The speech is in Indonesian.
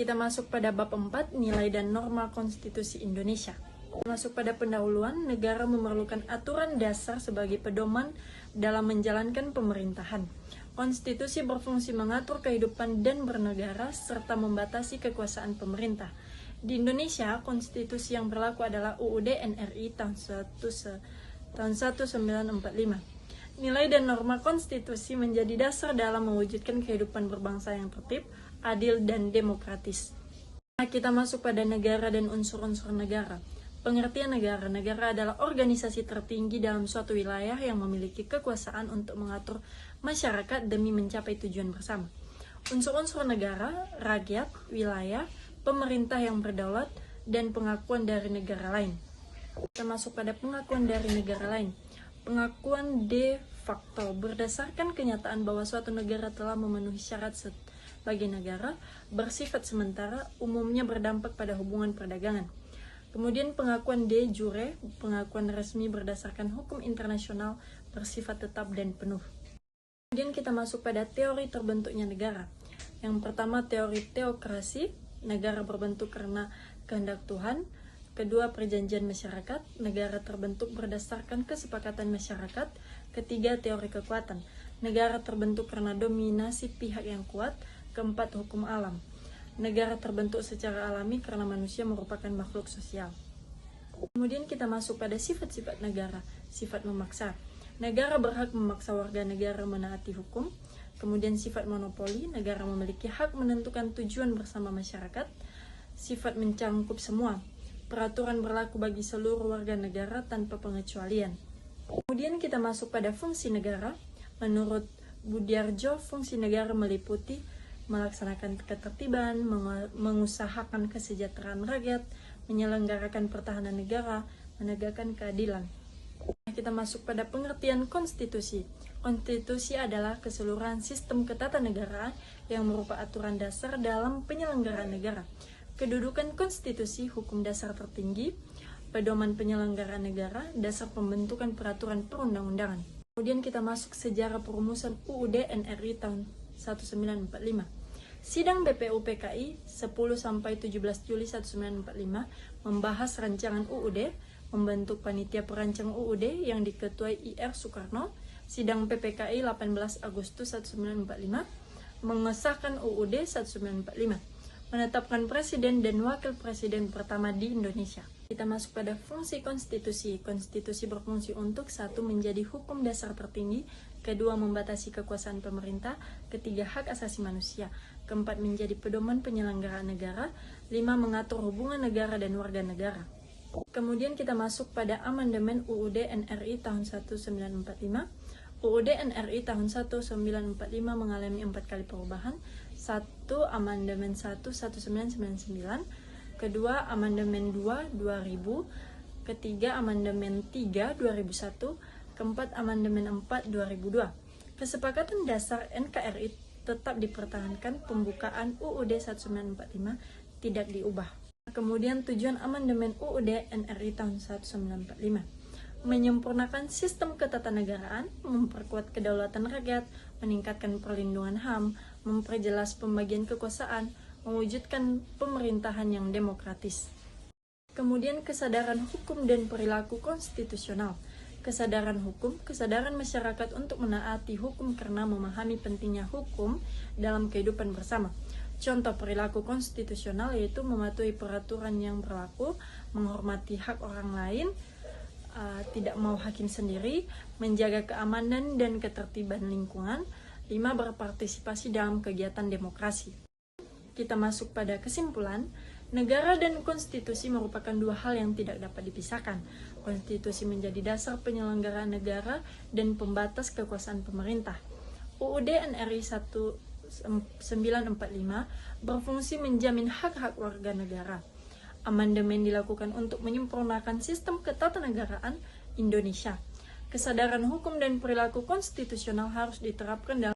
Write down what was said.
Kita masuk pada bab 4, nilai dan norma konstitusi Indonesia. Masuk pada pendahuluan, negara memerlukan aturan dasar sebagai pedoman dalam menjalankan pemerintahan. Konstitusi berfungsi mengatur kehidupan dan bernegara serta membatasi kekuasaan pemerintah. Di Indonesia, konstitusi yang berlaku adalah UUD NRI tahun 1945. Nilai dan norma konstitusi menjadi dasar dalam mewujudkan kehidupan berbangsa yang tertib, adil, dan demokratis. Kita masuk pada negara dan unsur-unsur negara. Pengertian negara. Negara adalah organisasi tertinggi dalam suatu wilayah yang memiliki kekuasaan untuk mengatur masyarakat demi mencapai tujuan bersama. Unsur-unsur negara, rakyat, wilayah, pemerintah yang berdaulat, dan pengakuan dari negara lain. Kita masuk pada pengakuan dari negara lain. Pengakuan de facto berdasarkan kenyataan bahwa suatu negara telah memenuhi syarat sebagai negara, bersifat sementara, umumnya berdampak pada hubungan perdagangan. Kemudian pengakuan de jure, pengakuan resmi berdasarkan hukum internasional, bersifat tetap dan penuh. Kemudian kita masuk pada teori terbentuknya negara. Yang pertama, teori teokrasi, negara berbentuk karena kehendak Tuhan. Kedua, perjanjian masyarakat, negara terbentuk berdasarkan kesepakatan masyarakat. Ketiga, teori kekuatan, negara terbentuk karena dominasi pihak yang kuat. Keempat, hukum alam, negara terbentuk secara alami karena manusia merupakan makhluk sosial. Kemudian kita masuk pada sifat-sifat negara. Sifat memaksa, negara berhak memaksa warga negara menaati hukum. Kemudian sifat monopoli, negara memiliki hak menentukan tujuan bersama masyarakat. Sifat mencangkup semua, peraturan berlaku bagi seluruh warga negara tanpa pengecualian. Kemudian kita masuk pada fungsi negara. Menurut Budiarjo, fungsi negara meliputi melaksanakan ketertiban, mengusahakan kesejahteraan rakyat, menyelenggarakan pertahanan negara, menegakkan keadilan. Kita masuk pada pengertian konstitusi. Konstitusi adalah keseluruhan sistem ketatanegaraan yang merupakan aturan dasar dalam penyelenggaraan negara. Kedudukan konstitusi, hukum dasar tertinggi, pedoman penyelenggaraan negara, dasar pembentukan peraturan perundang-undangan. Kemudian kita masuk sejarah perumusan UUD NRI tahun 1945. Sidang BPUPKI 10-17 Juli 1945 membahas rancangan UUD, membentuk panitia perancang UUD yang diketuai IR Soekarno. Sidang PPKI 18 Agustus 1945 mengesahkan UUD 1945, menetapkan presiden dan wakil presiden pertama di Indonesia. Kita masuk pada fungsi konstitusi. Konstitusi berfungsi untuk: 1. Menjadi hukum dasar tertinggi. 2. Membatasi kekuasaan pemerintah. 3. Hak asasi manusia. 4. Menjadi pedoman penyelenggaraan negara. 5. Mengatur hubungan negara dan warga negara. Kemudian kita masuk pada amandemen UUD NRI tahun 1945. UUD NRI tahun 1945 mengalami 4 kali perubahan. 1. Amandemen 1 1999. Kedua, amandemen 2 2000. Ketiga, amandemen 3 2001. Keempat, amandemen 4 2002. Kesepakatan dasar NKRI tetap dipertahankan, pembukaan UUD 1945 tidak diubah. Kemudian tujuan amandemen UUD NRI tahun 1945: menyempurnakan sistem ketatanegaraan, memperkuat kedaulatan rakyat, meningkatkan perlindungan HAM, memperjelas pembagian kekuasaan, mewujudkan pemerintahan yang demokratis. Kemudian kesadaran hukum dan perilaku konstitusional. Kesadaran hukum, kesadaran masyarakat untuk menaati hukum karena memahami pentingnya hukum dalam kehidupan bersama. Contoh perilaku konstitusional yaitu mematuhi peraturan yang berlaku, menghormati hak orang lain, tidak mau hakim sendiri, menjaga keamanan dan ketertiban lingkungan. 5. Berpartisipasi dalam kegiatan demokrasi. Kita masuk pada kesimpulan. Negara dan konstitusi merupakan dua hal yang tidak dapat dipisahkan. Konstitusi menjadi dasar penyelenggaraan negara dan pembatas kekuasaan pemerintah. UUD NRI 1945 berfungsi menjamin hak-hak warga negara. Amandemen dilakukan untuk menyempurnakan sistem ketatanegaraan Indonesia. Kesadaran hukum dan perilaku konstitusional harus diterapkan dalam